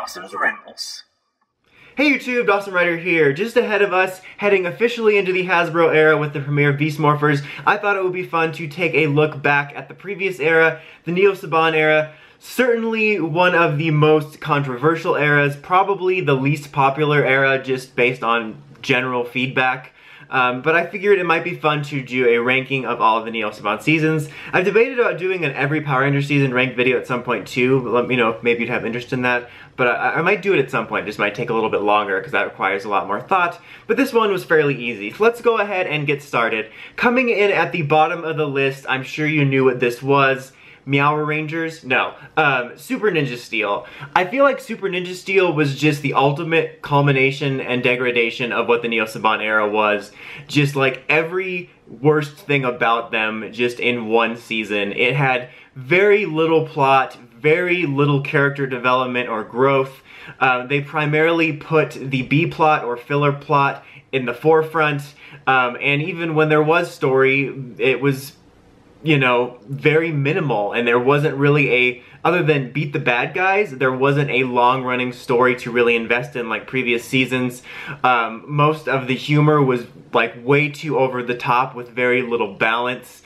Dawson's Rambles. Hey YouTube, Dawson Rider here. Just ahead of us, heading officially into the Hasbro era with the premiere of Beast Morphers, I thought it would be fun to take a look back at the previous era, the Neo Saban era. Certainly one of the most controversial eras, probably the least popular era just based on general feedback. But I figured it might be fun to do a ranking of all of the Neo Saban seasons. I've debated about doing an every Power Rangers season ranked video at some point too. Let me know if maybe you'd have interest in that. But I might do it at some point. It just might take a little bit longer because that requires a lot more thought. But this one was fairly easy. So let's go ahead and get started. Coming in at the bottom of the list, I'm sure you knew what this was. Meower Rangers? No. Super Ninja Steel. I feel like Super Ninja Steel was just the ultimate culmination and degradation of what the Neo Saban era was. Just like every worst thing about them just in one season. It had very little plot, very little character development or growth. They primarily put the B-plot or filler plot in the forefront. And even when there was story, it was, you know, very minimal, and there wasn't really other than beat the bad guys, there wasn't a long-running story to really invest in like previous seasons. Most of the humor was like way too over the top with very little balance.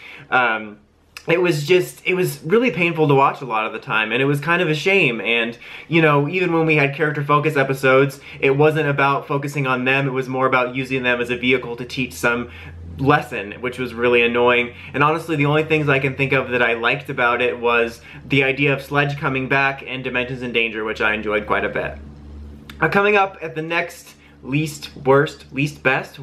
It was really painful to watch a lot of the time, and it was kind of a shame. And, you know, even when we had character focus episodes, it wasn't about focusing on them, it was more about using them as a vehicle to teach some lesson, which was really annoying. And honestly, the only things I can think of that I liked about it was the idea of Sledge coming back and Dimensions in Danger, which I enjoyed quite a bit. Coming up at the next least best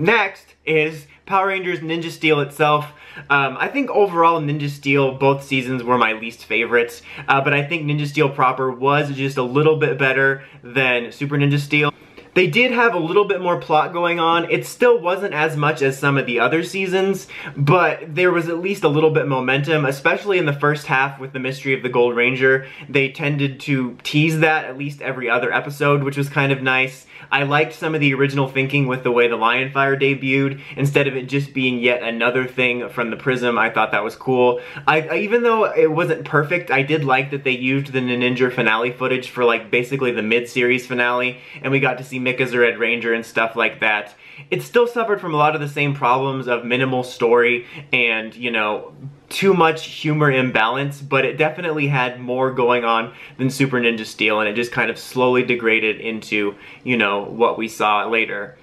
next is Power Rangers Ninja Steel itself. I think overall Ninja Steel, both seasons were my least favorites, but I think Ninja Steel proper was just a little bit better than Super Ninja Steel. They did have a little bit more plot going on. It still wasn't as much as some of the other seasons, but there was at least a little bit momentum, especially in the first half with the Mystery of the Gold Ranger. They tended to tease that at least every other episode, which was kind of nice. I liked some of the original thinking with the way the Lionfire debuted. Instead of it just being yet another thing from the Prism, I thought that was cool. Even though it wasn't perfect, I did like that they used the Ninja finale footage for like basically the mid-series finale, and we got to see Mick as a Red Ranger and stuff like that. It still suffered from a lot of the same problems of minimal story and, you know, too much humor imbalance, but it definitely had more going on than Super Ninja Steel, and it just kind of slowly degraded into, you know, what we saw later.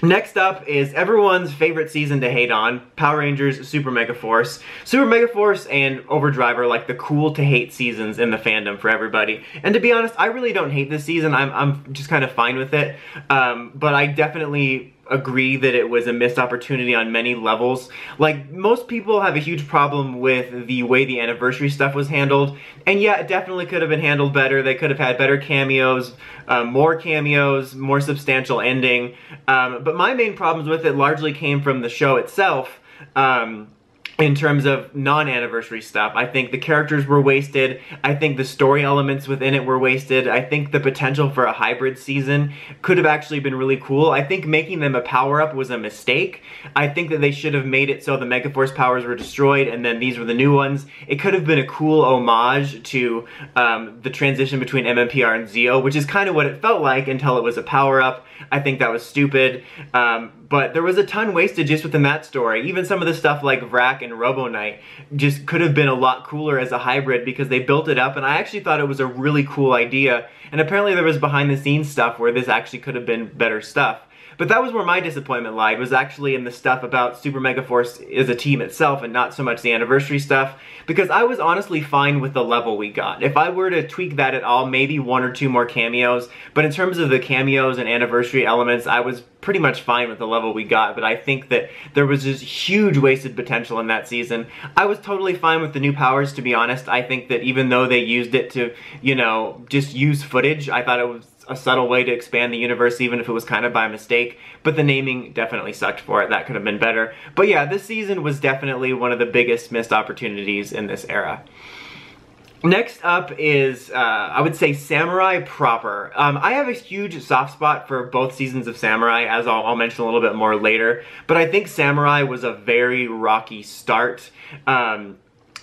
Next up is everyone's favorite season to hate on, Power Rangers Super Mega Force. Super Mega Force and Overdrive are like the cool to hate seasons in the fandom for everybody. And to be honest, I really don't hate this season. I'm just kind of fine with it. But I definitely agree that it was a missed opportunity on many levels. Like, most people have a huge problem with the way the anniversary stuff was handled, and yeah, it definitely could have been handled better. They could have had better cameos, more substantial ending, but my main problems with it largely came from the show itself. In terms of non-anniversary stuff, I think the characters were wasted. I think the story elements within it were wasted. I think the potential for a hybrid season could have actually been really cool. I think making them a power-up was a mistake. I think that they should have made it so the Megaforce powers were destroyed and then these were the new ones. It could have been a cool homage to the transition between MMPR and Zeo, which is kind of what it felt like until it was a power-up. I think that was stupid. But there was a ton wasted just within that story. Even some of the stuff like Vrak and Robo Knight just could have been a lot cooler as a hybrid because they built it up, and I actually thought it was a really cool idea. And apparently there was behind the scenes stuff where this actually could have been better stuff. But that was where my disappointment lied, was actually in the stuff about Super Mega Force as a team itself and not so much the anniversary stuff, because I was honestly fine with the level we got. If I were to tweak that at all, maybe one or two more cameos, but in terms of the cameos and anniversary elements, I was pretty much fine with the level we got, but I think that there was just huge wasted potential in that season. I was totally fine with the new powers, to be honest. I think that even though they used it to, you know, just use footage, I thought it was a subtle way to expand the universe, even if it was kind of by mistake, but the naming definitely sucked for it. That could have been better. But yeah, this season was definitely one of the biggest missed opportunities in this era. Next up is, I would say, Samurai proper. I have a huge soft spot for both seasons of Samurai, as I'll mention a little bit more later, but I think Samurai was a very rocky start.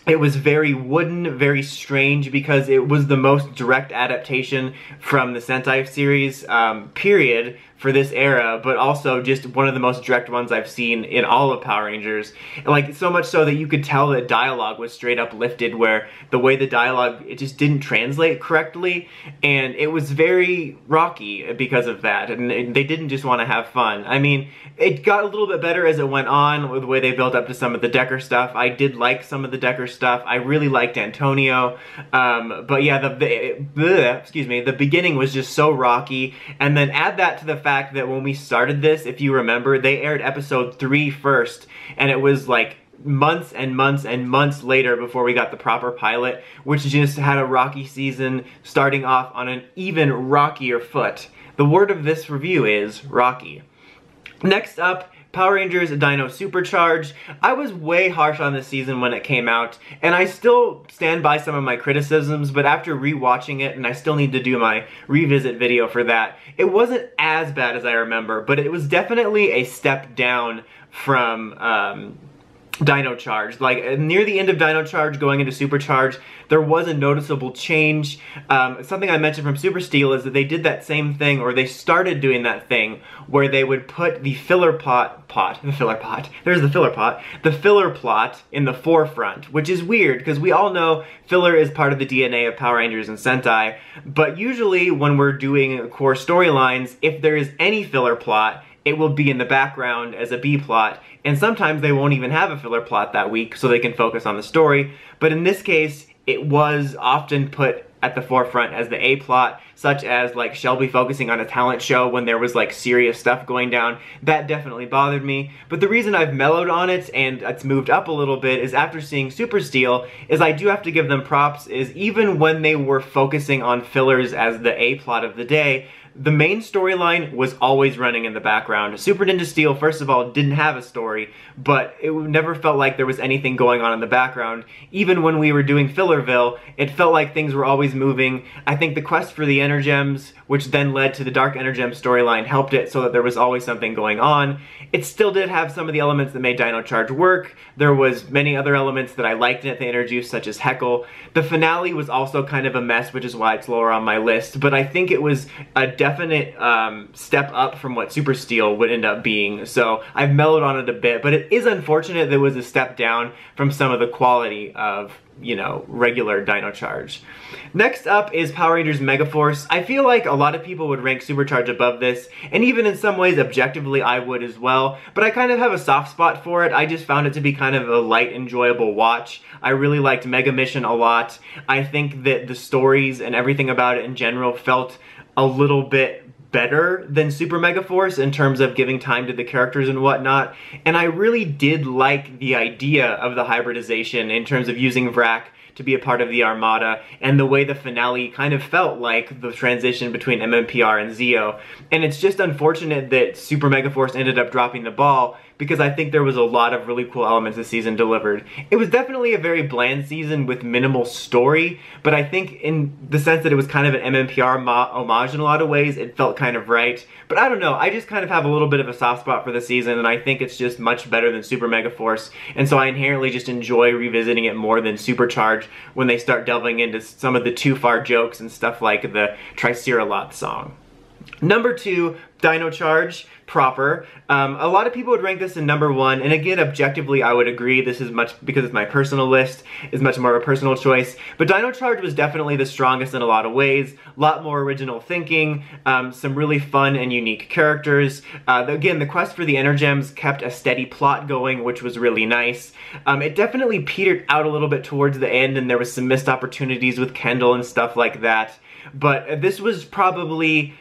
It was very wooden, very strange, because it was the most direct adaptation from the Sentai series, period, for this era, but also just one of the most direct ones I've seen in all of Power Rangers. Like, so much so that you could tell that dialogue was straight up lifted, where the way the dialogue, it just didn't translate correctly, and it was very rocky because of that, and they didn't just want to have fun. I mean, it got a little bit better as it went on with the way they built up to some of the Decker stuff. I did like some of the Decker stuff. I really liked Antonio, but yeah, the beginning was just so rocky, and then add that to the fact that when we started this, if you remember, they aired episode 3 first, and it was like months and months and months later before we got the proper pilot, which just had a rocky season, starting off on an even rockier foot. The word of this review is rocky. Next up, Power Rangers Dino Supercharged. I was way harsh on this season when it came out, and I still stand by some of my criticisms, but after rewatching it, and I still need to do my revisit video for that, it wasn't as bad as I remember, but it was definitely a step down from Dino Charge. Like, near the end of Dino Charge going into Supercharge, there was a noticeable change. Something I mentioned from Super Steel is that they did that same thing, or they started doing that thing, where they would put the filler plot in the forefront, which is weird, because we all know filler is part of the DNA of Power Rangers and Sentai, but usually when we're doing core storylines, if there is any filler plot, it will be in the background as a B plot, and sometimes they won't even have a filler plot that week so they can focus on the story. But in this case, it was often put at the forefront as the A plot, such as like Shelby focusing on a talent show when there was like serious stuff going down. That definitely bothered me. But the reason I've mellowed on it and it's moved up a little bit is after seeing Super Steel, is I do have to give them props, is even when they were focusing on fillers as the A plot of the day, the main storyline was always running in the background. Super Ninja Steel, first of all, didn't have a story, but it never felt like there was anything going on in the background. Even when we were doing Fillerville, it felt like things were always moving. I think the quest for the Energems, which then led to the Dark Energem storyline, helped it so that there was always something going on. It still did have some of the elements that made Dino Charge work. There was many other elements that I liked in it they introduced, such as Heckle. The finale was also kind of a mess, which is why it's lower on my list, but I think it was a definite step up from what Super Steel would end up being, so I've mellowed on it a bit, but it is unfortunate there was a step down from some of the quality of, you know, regular Dino Charge. Next up is Power Rangers Megaforce. I feel like a lot of people would rank Supercharge above this, and even in some ways objectively I would as well, but I kind of have a soft spot for it. I just found it to be kind of a light, enjoyable watch. I really liked Mega Mission a lot. I think that the stories and everything about it in general felt a little bit better than Super Megaforce in terms of giving time to the characters and whatnot, and I really did like the idea of the hybridization in terms of using Vrak to be a part of the Armada, and the way the finale kind of felt like the transition between MMPR and Zeo. And it's just unfortunate that Super Megaforce ended up dropping the ball, because I think there was a lot of really cool elements this season delivered. It was definitely a very bland season with minimal story, but I think in the sense that it was kind of an MMPR homage in a lot of ways, it felt kind of right. But I don't know, I just kind of have a little bit of a soft spot for the season, and I think it's just much better than Super Megaforce, and so I inherently just enjoy revisiting it more than Supercharge when they start delving into some of the too far jokes and stuff like the Triceralot song. Number 2, Dino Charge proper. A lot of people would rank this in number 1, and again, objectively, I would agree. This is much, because it's my personal list, is much more of a personal choice. But Dino Charge was definitely the strongest in a lot of ways. A lot more original thinking, some really fun and unique characters. Again, the quest for the Energems kept a steady plot going, which was really nice. It definitely petered out a little bit towards the end, and there was some missed opportunities with Kendall and stuff like that. But this was probably,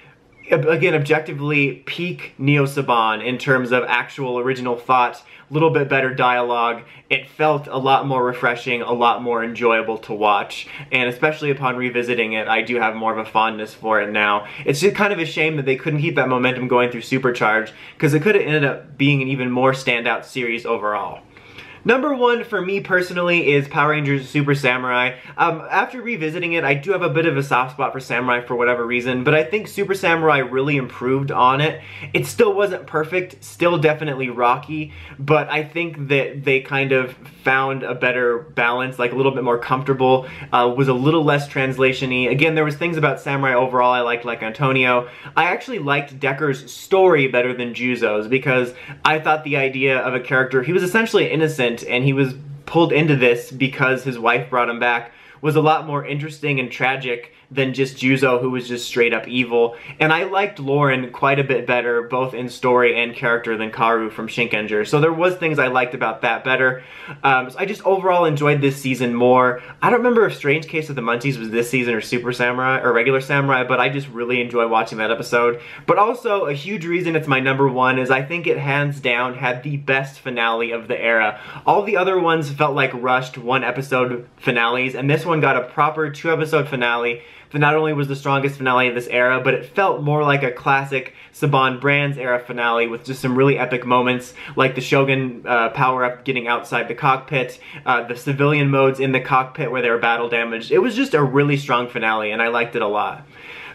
again, objectively peak Neo Saban in terms of actual original thought, a little bit better dialogue. It felt a lot more refreshing, a lot more enjoyable to watch, and especially upon revisiting it, I do have more of a fondness for it now. It's just kind of a shame that they couldn't keep that momentum going through Supercharge, because it could have ended up being an even more standout series overall. Number one for me personally is Power Rangers Super Samurai. After revisiting it, I do have a bit of a soft spot for Samurai for whatever reason, but I think Super Samurai really improved on it. It still wasn't perfect, still definitely rocky, but I think that they kind of found a better balance, like a little bit more comfortable, was a little less translation-y. Again, there was things about Samurai overall I liked, like Antonio. I actually liked Decker's story better than Juzo's because I thought the idea of a character, he was essentially innocent and he was pulled into this because his wife brought him back, was a lot more interesting and tragic than just Juzo, who was just straight up evil. And I liked Lauren quite a bit better, both in story and character, than Karu from Shinkenger. So there was things I liked about that better. So I just overall enjoyed this season more. I don't remember if Strange Case of the Munchies was this season or Super Samurai, or Regular Samurai, but I just really enjoy watching that episode. But also, a huge reason it's my number one is I think it hands down had the best finale of the era. All the other ones felt like rushed one-episode finales, and this one got a proper two-episode finale that not only was the strongest finale of this era, but it felt more like a classic Saban Brands era finale with just some really epic moments, like the Shogun power-up getting outside the cockpit, the civilian modes in the cockpit where they were battle damaged. It was just a really strong finale, and I liked it a lot.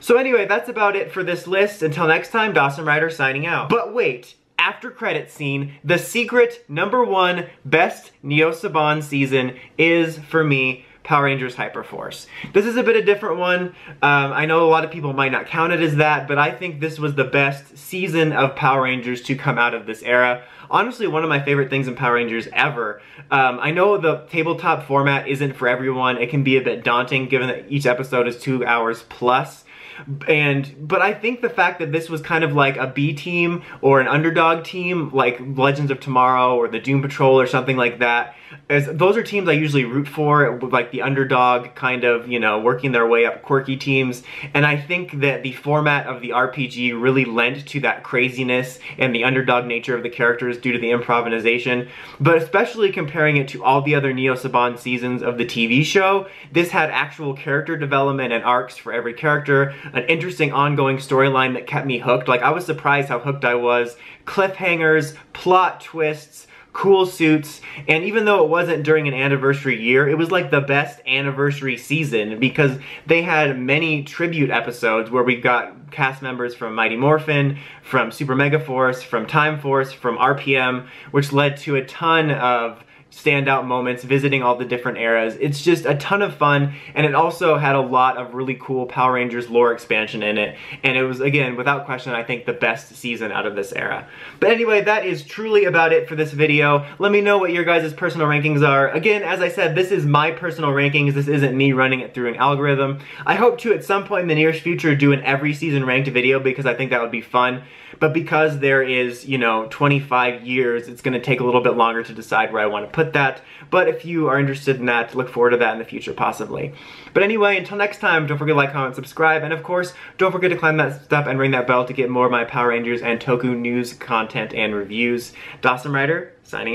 So anyway, that's about it for this list. Until next time, Dawson Rider signing out. But wait! After credits scene, the secret number one best Neo Saban season is, for me, Power Rangers Hyperforce. This is a bit of a different one. I know a lot of people might not count it as that, but I think this was the best season of Power Rangers to come out of this era. Honestly, one of my favorite things in Power Rangers ever. I know the tabletop format isn't for everyone. It can be a bit daunting given that each episode is 2 hours plus. But I think the fact that this was kind of like a B team or an underdog team, like Legends of Tomorrow or the Doom Patrol or something like that, those are teams I usually root for, like the underdog kind of, you know, working their way up quirky teams. And I think that the format of the RPG really lent to that craziness and the underdog nature of the characters due to the improvisation. But especially comparing it to all the other Neo Saban seasons of the TV show, this had actual character development and arcs for every character, an interesting ongoing storyline that kept me hooked. Like, I was surprised how hooked I was. Cliffhangers, plot twists, cool suits, and even though it wasn't during an anniversary year, it was like the best anniversary season because they had many tribute episodes where we got cast members from Mighty Morphin, from Super Mega Force, from Time Force, from RPM, which led to a ton of standout moments visiting all the different eras. It's just a ton of fun, and it also had a lot of really cool Power Rangers lore expansion in it, and it was, again, without question, I think the best season out of this era. But anyway, that is truly about it for this video. Let me know what your guys' personal rankings are. Again, as I said, this is my personal rankings. This isn't me running it through an algorithm. I hope to, at some point in the nearest future, do an every season ranked video because I think that would be fun. But because there is, you know, 25 years, it's going to take a little bit longer to decide where I want to put that. But if you are interested in that, look forward to that in the future, possibly. But anyway, until next time, don't forget to like, comment, subscribe, and of course, don't forget to climb that step and ring that bell to get more of my Power Rangers and Toku news, content, and reviews. Dawson Rider, signing out.